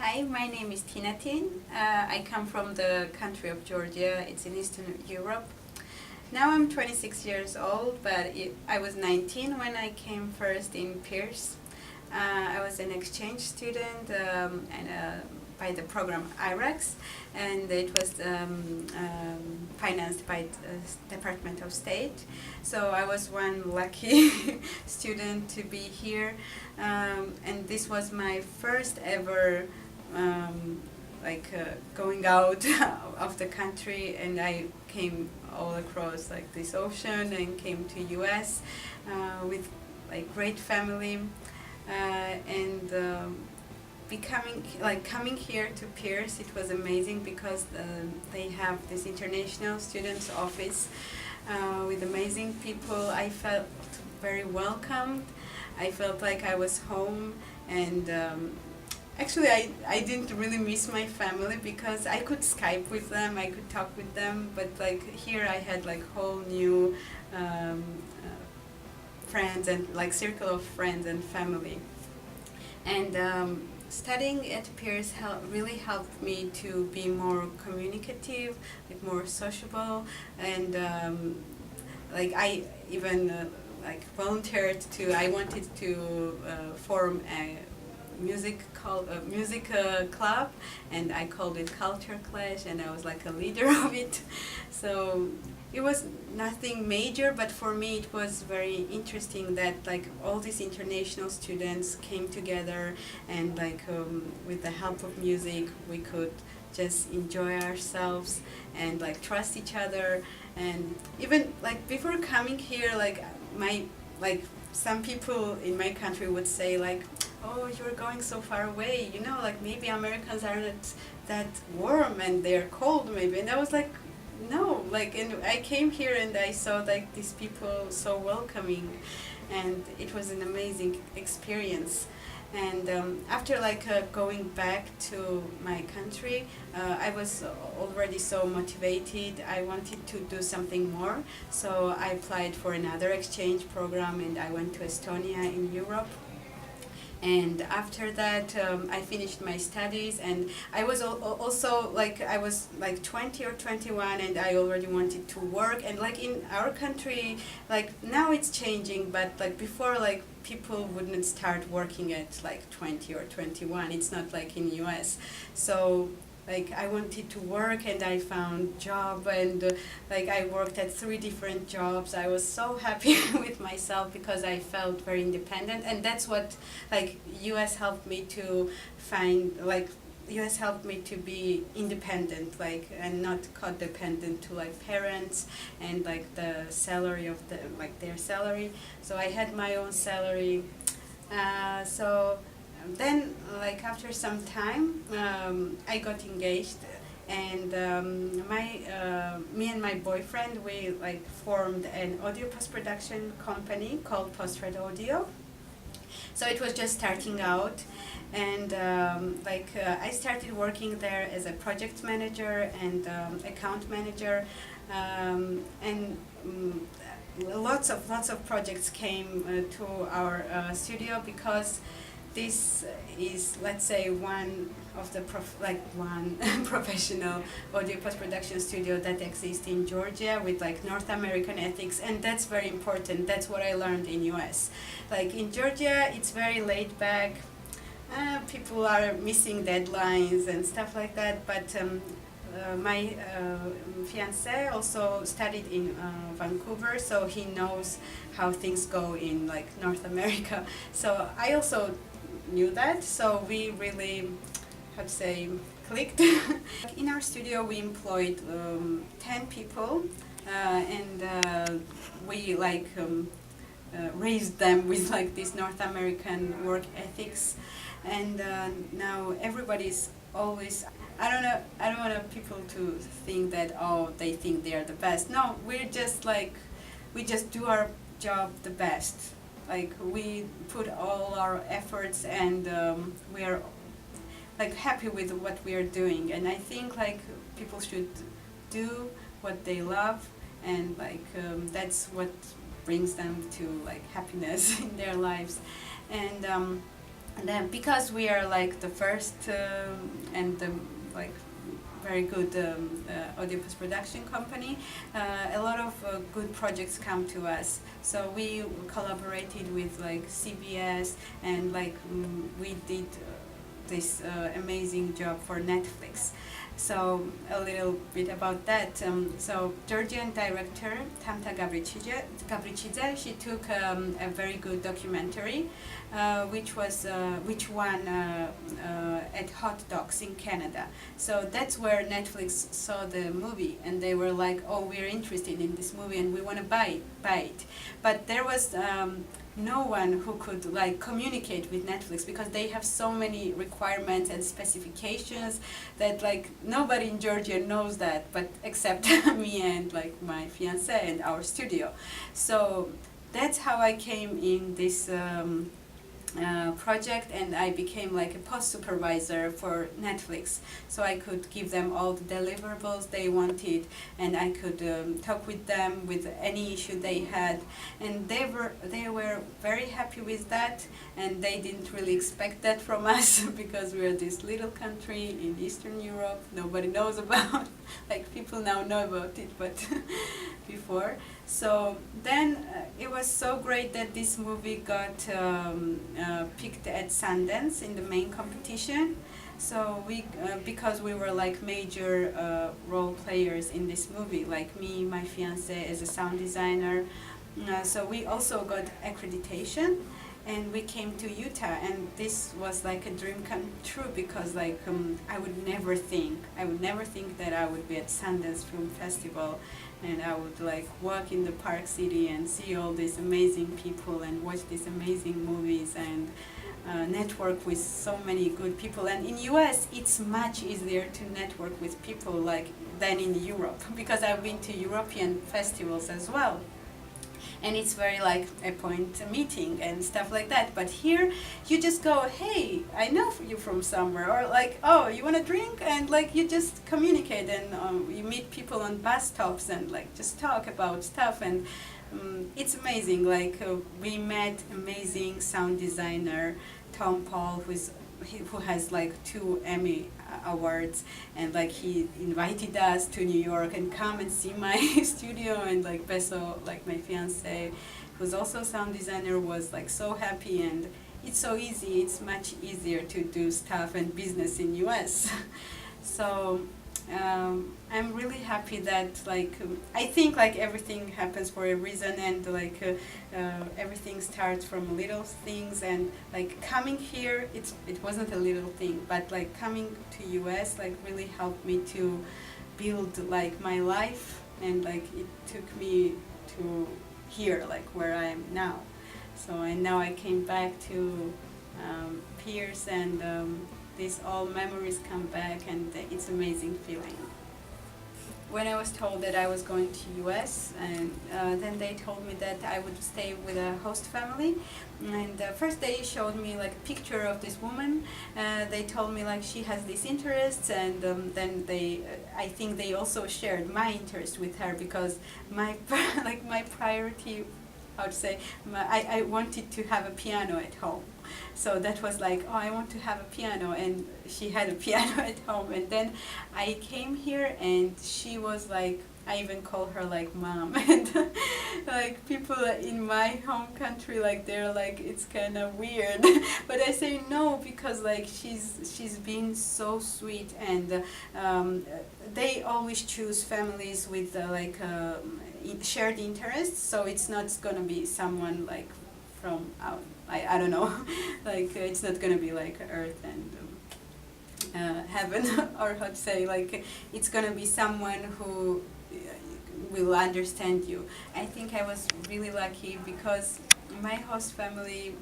Hi, my name is Tinatin. I come from the country of Georgia. It's in Eastern Europe. Now I'm 26 years old, but I was 19 when I came first in Pierce. I was an exchange student by the program IREX, and it was financed by the Department of State. So I was one lucky student to be here, and this was my first ever going out of the country, and I came all across like this ocean and came to US with like great family and coming here to Pierce, it was amazing because they have this international students office with amazing people. I felt very welcomed. I felt like I was home, and actually, I didn't really miss my family because I could Skype with them, I could talk with them, but like here I had like whole new friends and like circle of friends and family. And studying at Pierce really helped me to be more communicative, like more sociable, and I even volunteered to. I wanted to form a music club, and I called it Culture Clash, and I was like a leader of it. So it was nothing major, but for me it was very interesting that like all these international students came together, and with the help of music we could just enjoy ourselves and like trust each other. And even like before coming here, some people in my country would say like, oh, you're going so far away, like maybe Americans aren't that warm and they're cold maybe. And I was like, no, and I came here and I saw like these people so welcoming, and it was an amazing experience. And after going back to my country, I was already so motivated. I wanted to do something more, so I applied for another exchange program, and I went to Estonia in Europe. And after that, I finished my studies, and I was also I was like 20 or 21, and I already wanted to work. And like in our country, like now it's changing, but like before, like people wouldn't start working at like 20 or 21. It's not like in US. So I wanted to work, and I found job, and I worked at 3 different jobs. I was so happy with myself because I felt very independent, and that's what US helped me to find. US helped me to be independent, and not codependent to parents and the salary of their salary. So I had my own salary. So then after some time I got engaged, and me and my boyfriend, we formed an audio post-production company called Post-Red Audio. So it was just starting out, and I started working there as a project manager and account manager, and lots of projects came to our studio, because this is, let's say, one of the one professional audio post-production studio that exists in Georgia with North American ethics, and that's very important. That's what I learned in US. In Georgia, it's very laid back. People are missing deadlines and stuff like that, but my fiancé also studied in Vancouver, so he knows how things go in North America. So I also knew that, so we really, how to say, clicked. In our studio we employed 10 people, and we raised them with this North American work ethics, and now everybody's always, I don't want people to think that, oh, they think they are the best. No, we just do our job the best. We put all our efforts, and we are happy with what we are doing. And I think people should do what they love, and that's what brings them to happiness in their lives. And And then because we are like the first and the like very good audio post production company, a lot of good projects come to us. So we collaborated with like CBS, and like we did this amazing job for Netflix. So a little bit about that. So Georgian director Tamta Gabrichidze, she took a very good documentary, which won at Hot Docs in Canada. So that's where Netflix saw the movie, and they were like, "Oh, we're interested in this movie, and we want to buy it." But there was no one who could like communicate with Netflix, because they have so many requirements and specifications that like nobody in Georgia knows that, but except me and like my fiance and our studio. So that's how I came in this project, and I became like a post supervisor for Netflix, so I could give them all the deliverables they wanted, and I could talk with them with any issue they had, and they were very happy with that, and they didn't really expect that from us because we're this little country in Eastern Europe nobody knows about. Like people now know about it, but before. So then it was so great that this movie got picked at Sundance in the main competition. So we, because we were like major role players in this movie, like me, my fiance as a sound designer. So we also got accreditation, and we came to Utah, and this was like a dream come true, because like I would never think that I would be at Sundance Film Festival, and I would like walk in the Park City and see all these amazing people and watch these amazing movies and network with so many good people. And in US it's much easier to network with people like than in Europe, because I've been to European festivals as well, and it's very like a point meeting and stuff like that. But here you just go, hey, I know you from somewhere, or like, oh, you want a drink, and like you just communicate, and you meet people on bus stops and like just talk about stuff, and it's amazing. Like we met amazing sound designer Tom Paul, who has like 2 Emmy awards, and like he invited us to New York and come and see my studio, and like Beso, like my fiance, who's also a sound designer, was like so happy, and it's so easy, it's much easier to do stuff and business in US. So I'm really happy that like I think like everything happens for a reason, and like everything starts from little things, and like coming here, it wasn't a little thing, but like coming to US like really helped me to build like my life, and like it took me to here, like where I am now. So and now I came back to Pierce, and these all memories come back, and it's amazing feeling. When I was told that I was going to US, and then they told me that I would stay with a host family, and first they showed me like a picture of this woman. They told me like she has these interests, and then they I think they also shared my interest with her, because my like my priority, how to say, I wanted to have a piano at home. So that was like, oh, I want to have a piano, and she had a piano at home. And then I came here, and she was like, I even call her like mom. And like people in my home country, like they're like, it's kind of weird. But I say no, because like she's been so sweet, and they always choose families with shared interests. So it's not gonna be someone like from out. I don't know, like it's not gonna be like earth and heaven, or how to say, like it's gonna be someone who will understand you. I think I was really lucky, because my host family,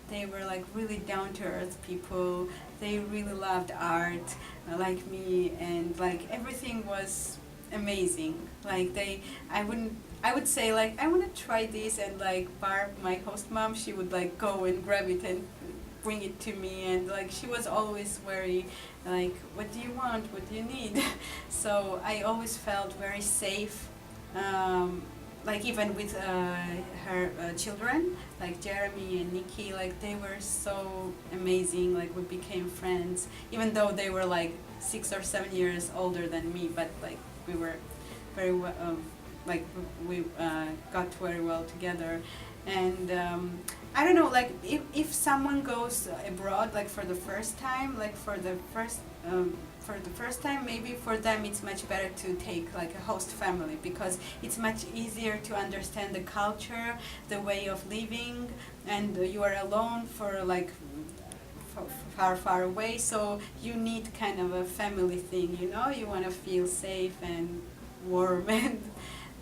they were like really down to earth people. They really loved art, like me, and like everything was amazing. Like I would say like I want to try this, and like Barb, my host mom, she would like go and grab it and bring it to me, and like she was always very like, what do you want, what do you need? So I always felt very safe, like even with her children, like Jeremy and Nikki, like they were so amazing. Like we became friends, even though they were like 6 or 7 years older than me. But like we were very well, like we got very well together. And I don't know, like if someone goes abroad like for the first time, like for the first time, maybe for them it's much better to take like a host family, because it's much easier to understand the culture, the way of living, and you are alone for like far away, so you need kind of a family thing, you know, you want to feel safe and warm and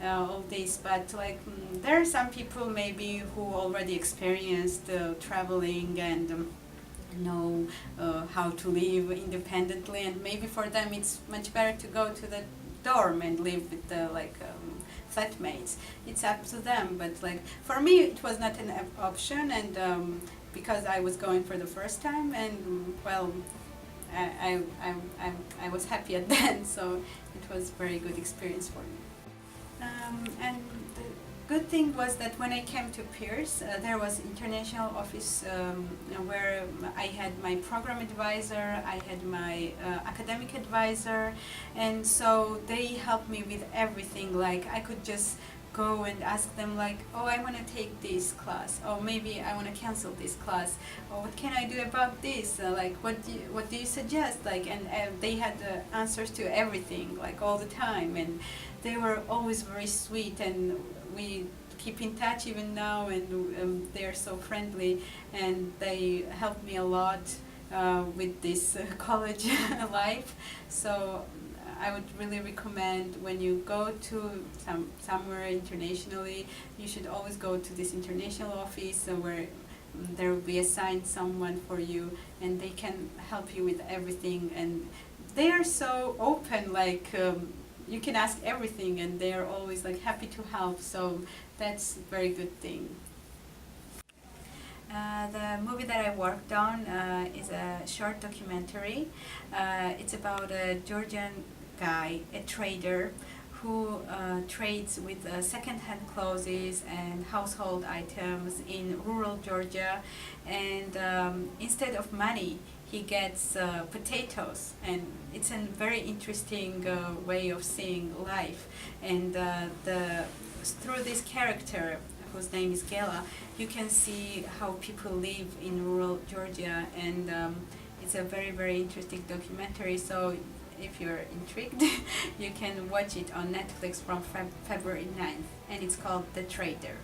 all this. But like there are some people maybe who already experienced traveling and know how to live independently, and maybe for them it's much better to go to the dorm and live with the like flatmates. It's up to them, but like for me it was not an option, and because I was going for the first time, and well, I was happy at then, so it was very good experience for me. And the good thing was that when I came to Pierce, there was international office where I had my program advisor, I had my academic advisor, and so they helped me with everything. Like I could just go and ask them like, oh, I want to take this class, or maybe I want to cancel this class, or what can I do about this, like what do you suggest, like, and they had answers to everything like all the time, and they were always very sweet, and we keep in touch even now, and they're so friendly, and they helped me a lot with this college life. So I would really recommend, when you go to somewhere internationally, you should always go to this international office where there will be assigned someone for you, and they can help you with everything, and they are so open, like you can ask everything, and they are always like happy to help. So that's a very good thing. The movie that I worked on is a short documentary. It's about a Georgian guy, a trader, who trades with second-hand clothes and household items in rural Georgia, and instead of money, he gets potatoes, and it's a very interesting way of seeing life. And through this character, whose name is Gela, you can see how people live in rural Georgia, and it's a very interesting documentary. So if you're intrigued, you can watch it on Netflix from February 9th, and it's called The Trader.